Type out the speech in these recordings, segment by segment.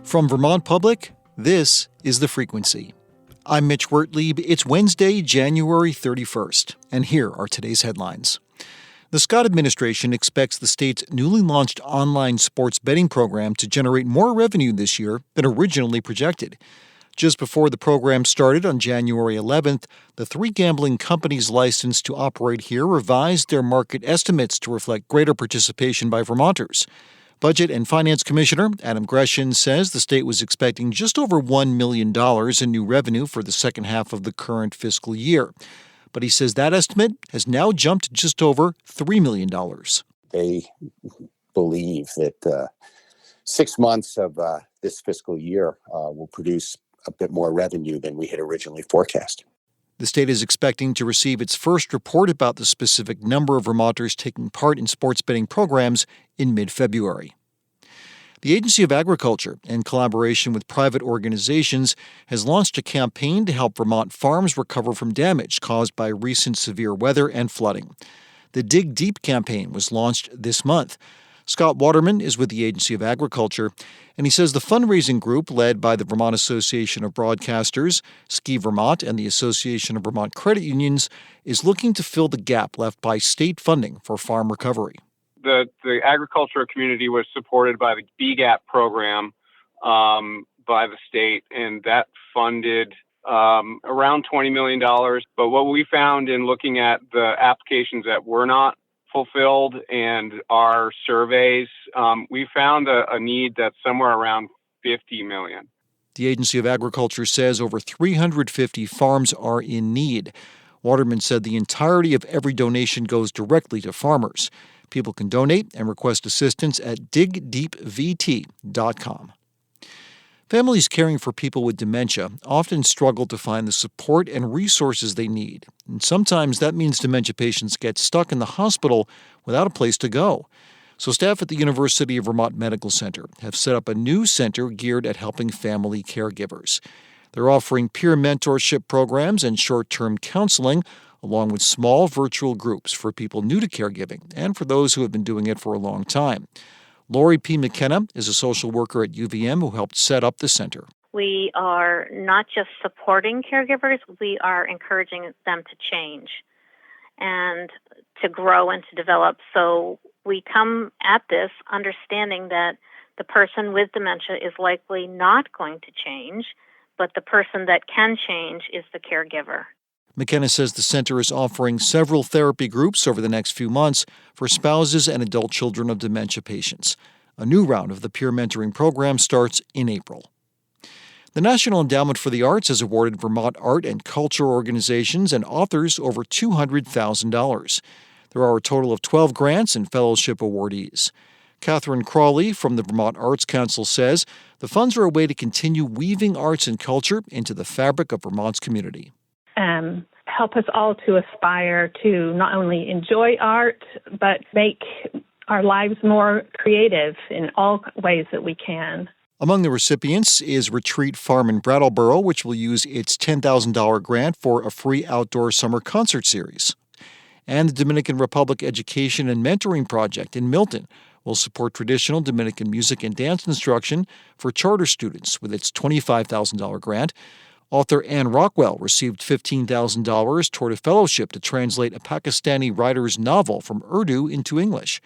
From Vermont Public, this is The Frequency. I'm Mitch Wertlieb. It's Wednesday, January 31st, and here are today's headlines. The Scott administration expects the state's newly launched online sports betting program to generate more revenue this year than originally projected. Just before the program started on January 11th, the three gambling companies licensed to operate here revised their market estimates to reflect greater participation by Vermonters. Budget and Finance Commissioner Adam Gresham says the state was expecting just over $1 million in new revenue for the second half of the current fiscal year. But he says that estimate has now jumped to just over $3 million. They believe that 6 months of this fiscal year will produce a bit more revenue than we had originally forecast. The state is expecting to receive its first report about the specific number of Vermonters taking part in sports betting programs in mid-February. The Agency of Agriculture, in collaboration with private organizations, has launched a campaign to help Vermont farms recover from damage caused by recent severe weather and flooding. The Dig Deep campaign was launched this month. Scott Waterman is with the Agency of Agriculture, and he says the fundraising group, led by the Vermont Association of Broadcasters, Ski Vermont, and the Association of Vermont Credit Unions, is looking to fill the gap left by state funding for farm recovery. The agricultural community was supported by the BGAP program by the state, and that funded around $20 million. But what we found in looking at the applications that were not fulfilled and our surveys, we found a need that's somewhere around $50 million. The Agency of Agriculture says over 350 farms are in need. Waterman said the entirety of every donation goes directly to farmers. People can donate and request assistance at digdeepvt.com. Families caring for people with dementia often struggle to find the support and resources they need, and sometimes that means dementia patients get stuck in the hospital without a place to go. So staff at the University of Vermont Medical Center have set up a new center geared at helping family caregivers. They're offering peer mentorship programs and short-term counseling, along with small virtual groups for people new to caregiving and for those who have been doing it for a long time. Lori P. McKenna is a social worker at UVM who helped set up the center. We are not just supporting caregivers, we are encouraging them to change and to grow and to develop. So we come at this understanding that the person with dementia is likely not going to change, but the person that can change is the caregiver. McKenna says the center is offering several therapy groups over the next few months for spouses and adult children of dementia patients. A new round of the peer mentoring program starts in April. The National Endowment for the Arts has awarded Vermont art and culture organizations and authors over $200,000. There are a total of 12 grants and fellowship awardees. Catherine Crawley from the Vermont Arts Council says the funds are a way to continue weaving arts and culture into the fabric of Vermont's community. Help us all to aspire to not only enjoy art, but make our lives more creative in all ways that we can. Among the recipients is Retreat Farm in Brattleboro, which will use its $10,000 grant for a free outdoor summer concert series. And the Dominican Republic Education and Mentoring Project in Milton will support traditional Dominican music and dance instruction for charter students with its $25,000 grant. Author Anne Rockwell received $15,000 toward a fellowship to translate a Pakistani writer's novel from Urdu into English.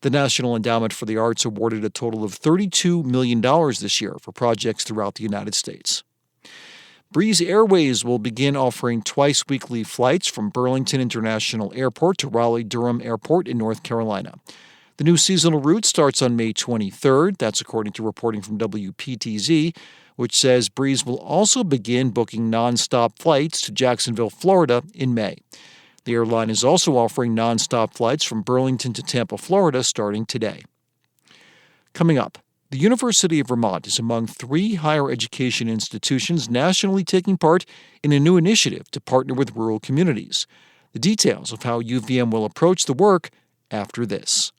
The National Endowment for the Arts awarded a total of $32 million this year for projects throughout the United States. Breeze Airways will begin offering twice-weekly flights from Burlington International Airport to Raleigh-Durham Airport in North Carolina. The new seasonal route starts on May 23rd. That's according to reporting from WPTZ, which says Breeze will also begin booking nonstop flights to Jacksonville, Florida in May. The airline is also offering nonstop flights from Burlington to Tampa, Florida starting today. Coming up, the University of Vermont is among 3 higher education institutions nationally taking part in a new initiative to partner with rural communities. The details of how UVM will approach the work after this.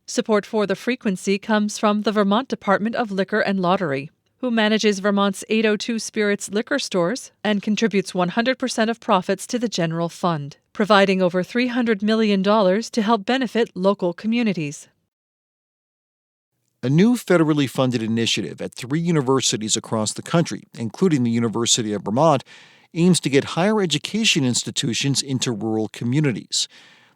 Support for The Frequency comes from the Vermont Department of Liquor and Lottery, who manages Vermont's 802 Spirits liquor stores and contributes 100% of profits to the general fund, providing over $300 million to help benefit local communities. A new federally funded initiative at 3 universities across the country, including the University of Vermont, aims to get higher education institutions into rural communities.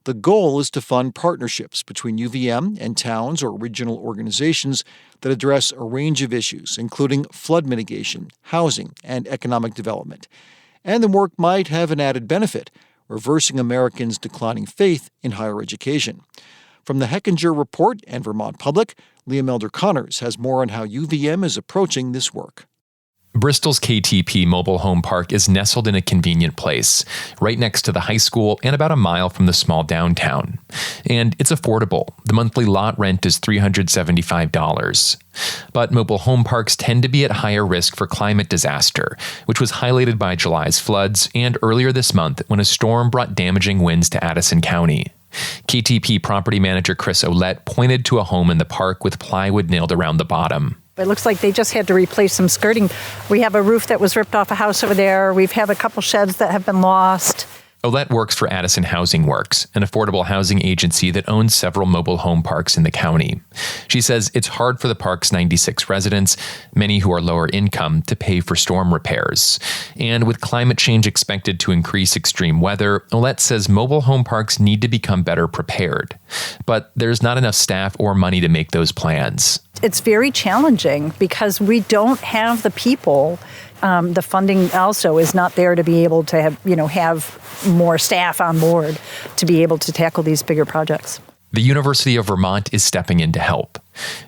The goal is to fund partnerships between UVM and towns or regional organizations that address a range of issues, including flood mitigation, housing, and economic development. And the work might have an added benefit, reversing Americans' declining faith in higher education. From the Hechinger Report and Vermont Public, Liam Elder-Connors has more on how UVM is approaching this work. Bristol's KTP Mobile Home Park is nestled in a convenient place, right next to the high school and about a mile from the small downtown. And it's affordable. The monthly lot rent is $375. But mobile home parks tend to be at higher risk for climate disaster, which was highlighted by July's floods and earlier this month when a storm brought damaging winds to Addison County. KTP property manager Chris Ouellette pointed to a home in the park with plywood nailed around the bottom. It looks like they just had to replace some skirting. We have a roof that was ripped off a house over there. We've had a couple sheds that have been lost. Ouellette works for Addison Housing Works, an affordable housing agency that owns several mobile home parks in the county. She says it's hard for the park's 96 residents, many who are lower income, to pay for storm repairs. And with climate change expected to increase extreme weather, Ouellette says mobile home parks need to become better prepared. But there's not enough staff or money to make those plans. It's very challenging because we don't have the people. The funding also is not there to be able to have more staff on board to be able to tackle these bigger projects. The University of Vermont is stepping in to help.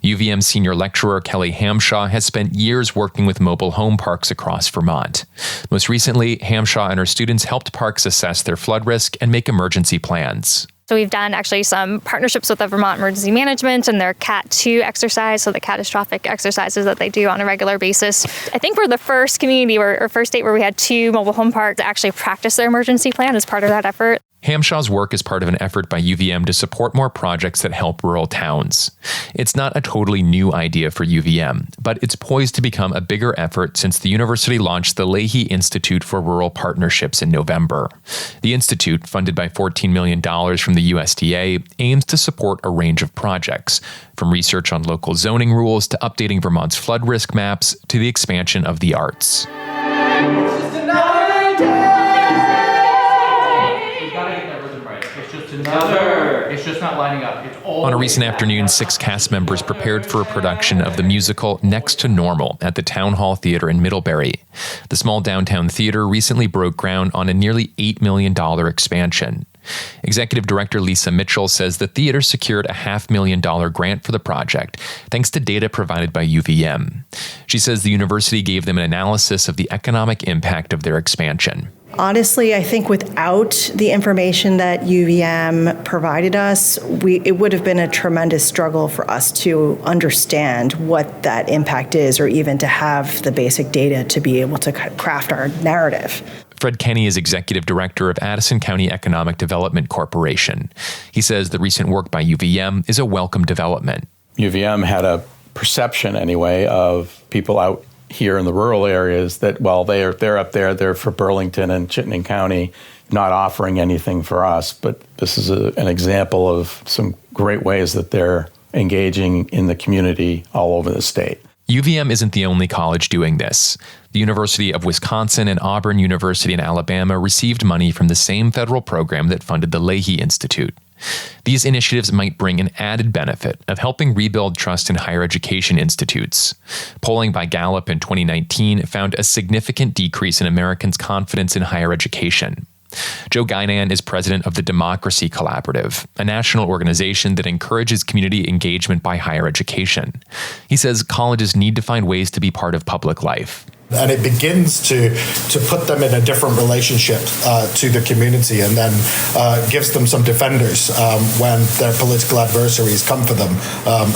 UVM senior lecturer Kelly Hamshaw has spent years working with mobile home parks across Vermont. Most recently, Hamshaw and her students helped parks assess their flood risk and make emergency plans. So we've done actually some partnerships with the Vermont Emergency Management and their CAT 2 exercise, so the catastrophic exercises that they do on a regular basis. I think we're the first community or first state where we had 2 mobile home parks to actually practice their emergency plan as part of that effort. Hamshaw's work is part of an effort by UVM to support more projects that help rural towns. It's not a totally new idea for UVM, but it's poised to become a bigger effort since the university launched the Leahy Institute for Rural Partnerships in November. The institute, funded by $14 million from the USDA, aims to support a range of projects, from research on local zoning rules to updating Vermont's flood risk maps to the expansion of the arts. It's just not lining up. On a recent afternoon, 6 cast members prepared for a production of the musical Next to Normal at the Town Hall Theater in Middlebury. The small downtown theater recently broke ground on a nearly $8 million expansion. Executive Director Lisa Mitchell says the theater secured a $500,000 grant for the project, thanks to data provided by UVM. She says the university gave them an analysis of the economic impact of their expansion. Honestly, I think without the information that UVM provided us, it would have been a tremendous struggle for us to understand what that impact is, or even to have the basic data to be able to craft our narrative. Fred Kenny is executive director of Addison County Economic Development Corporation. He says the recent work by UVM is a welcome development. UVM had a perception, anyway, of people out here in the rural areas that, well, they're up there, they're for Burlington and Chittenden County, not offering anything for us. But this is an example of some great ways that they're engaging in the community all over the state. UVM isn't the only college doing this. The University of Wisconsin and Auburn University in Alabama received money from the same federal program that funded the Leahy Institute. These initiatives might bring an added benefit of helping rebuild trust in higher education institutes. Polling by Gallup in 2019 found a significant decrease in Americans' confidence in higher education. Joe Guynan is president of the Democracy Collaborative, a national organization that encourages community engagement by higher education. He says colleges need to find ways to be part of public life. And it begins to put them in a different relationship to the community, and then gives them some defenders when their political adversaries come for them,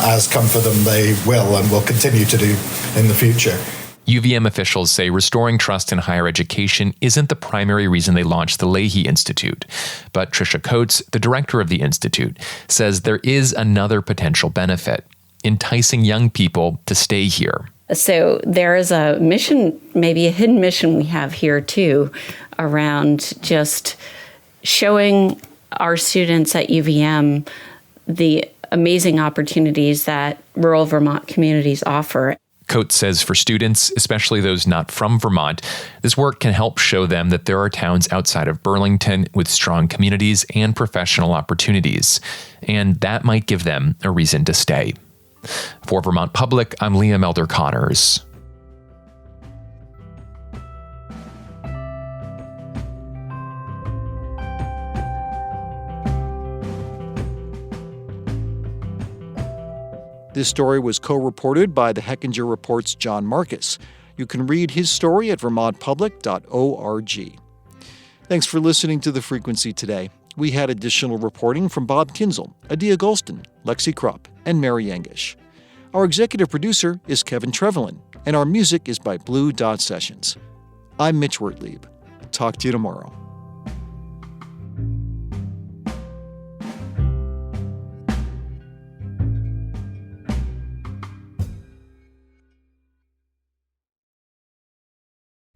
as come for them they will and will continue to do in the future. UVM officials say restoring trust in higher education isn't the primary reason they launched the Leahy Institute. But Tricia Coates, the director of the institute, says there is another potential benefit: enticing young people to stay here. So there is a mission, maybe a hidden mission we have here too, around just showing our students at UVM the amazing opportunities that rural Vermont communities offer. Coates says for students, especially those not from Vermont, this work can help show them that there are towns outside of Burlington with strong communities and professional opportunities, and that might give them a reason to stay. For Vermont Public, I'm Liam Elder Connors. This story was co-reported by the Hechinger Report's John Marcus. You can read his story at vermontpublic.org. Thanks for listening to The Frequency today. We had additional reporting from Bob Kinzel, Adia Golston, Lexi Krupp, and Mary Engish. Our executive producer is Kevin Trevelyan, and our music is by Blue Dot Sessions. I'm Mitch Wertlieb. Talk to you tomorrow.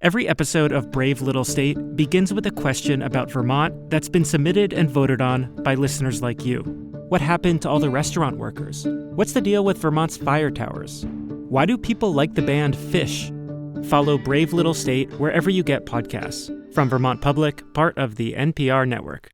Every episode of Brave Little State begins with a question about Vermont that's been submitted and voted on by listeners like you. What happened to all the restaurant workers? What's the deal with Vermont's fire towers? Why do people like the band Fish? Follow Brave Little State wherever you get podcasts. From Vermont Public, part of the NPR network.